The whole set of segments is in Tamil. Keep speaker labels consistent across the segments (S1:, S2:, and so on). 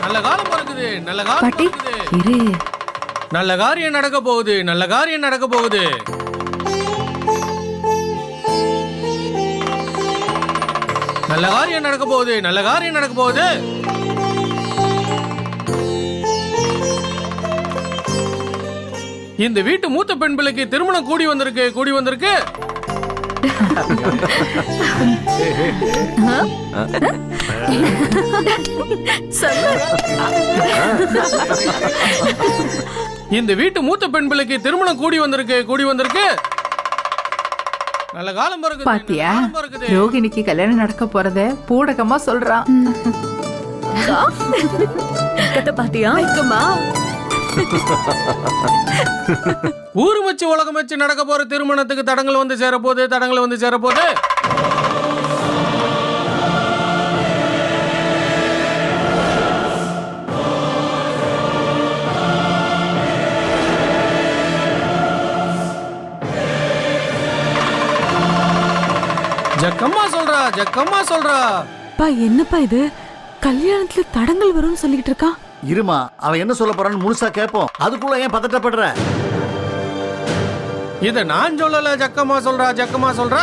S1: நல்ல காலம் பிறக்குது, நல்ல காலம்
S2: பாட்டி
S1: பிறக்குது.
S2: இரு.
S1: நல்ல காரியம் நடக்க போகுது, நல்ல காரியம் நடக்க போகுது. நல்ல காரியம் நடக்க போகுது, நல்ல காரியம் நடக்க போகுது. இந்த வீட்டு மூத்த பெண் பிள்ளைக்கு திருமணம் கூடி வந்திருக்கு, கூடி வந்திருக்கு. இந்த வீட்டு மூத்த பெண் பிள்ளைக்கு திருமணம் கூடி வந்திருக்கு, கூடி வந்திருக்கு. நல்ல காலம் பிறக்குது,
S2: பாத்தியா
S1: நல்ல காலம் பிறக்குது.
S2: ரோகிணிக்கு கல்யாணம் நடக்க போறத பூடகமா சொல்றான்.
S3: பாத்தியா
S1: ஊரு வச்சு உலகம் வச்சு நடக்க போற திருமணத்துக்கு தடங்கள் வந்து சேரப்போது, தடங்கள் வந்து சேரப்போது. ஜக்கம்மா சொல்றா, ஜக்கம்மா சொல்றா.
S3: பா என்னப்பா இது கல்யாணத்துல தடங்கள் வரும்னு சொல்லிட்டு இருக்கா.
S4: இருமா, அவன் என்ன சொல்ல போறான்னு முழுசா கேட்போம். அதுக்குள்ள ஏன் பதட்டப்படுற?
S1: இத நான் சொல்லல, ஜக்கம்மா சொல்றா, ஜக்கம்மா சொல்றா.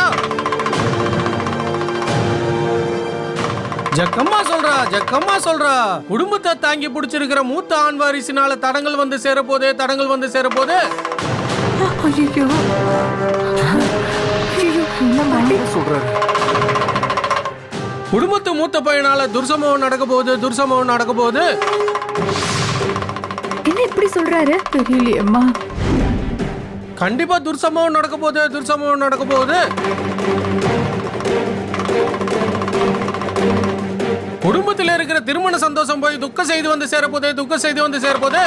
S1: ஜக்கம்மா சொல்றா, ஜக்கம்மா சொல்றா. குடும்பத்தை தாங்கி பிடிச்சிருக்கிற மூத்த ஆண் வாரிசினால தடங்கள் வந்து சேரப்போதே, தடங்கள் வந்து சேரப்போதே.
S2: ஐயோ என்ன பாட்டி
S4: சொல்றாரு.
S1: குடும்பத்து மூத்த பையனால துர்சம்பவம் நடக்க போகுது, துர்சம்பவம் நடக்க போகுது.
S2: என்ன இப்படி சொல்றாரு? தெரியலையேம்மா.
S1: கண்டிப்பா துர்சம்பவம் நடக்க போகுது, துர்சம்பவம் நடக்க போகுது. குடும்பத்தில் இருக்கிற திருமண சந்தோஷம் போய் துக்க செய்தி வந்து சேரப்போதே, துக்க செய்தி வந்து சேரப்போதே.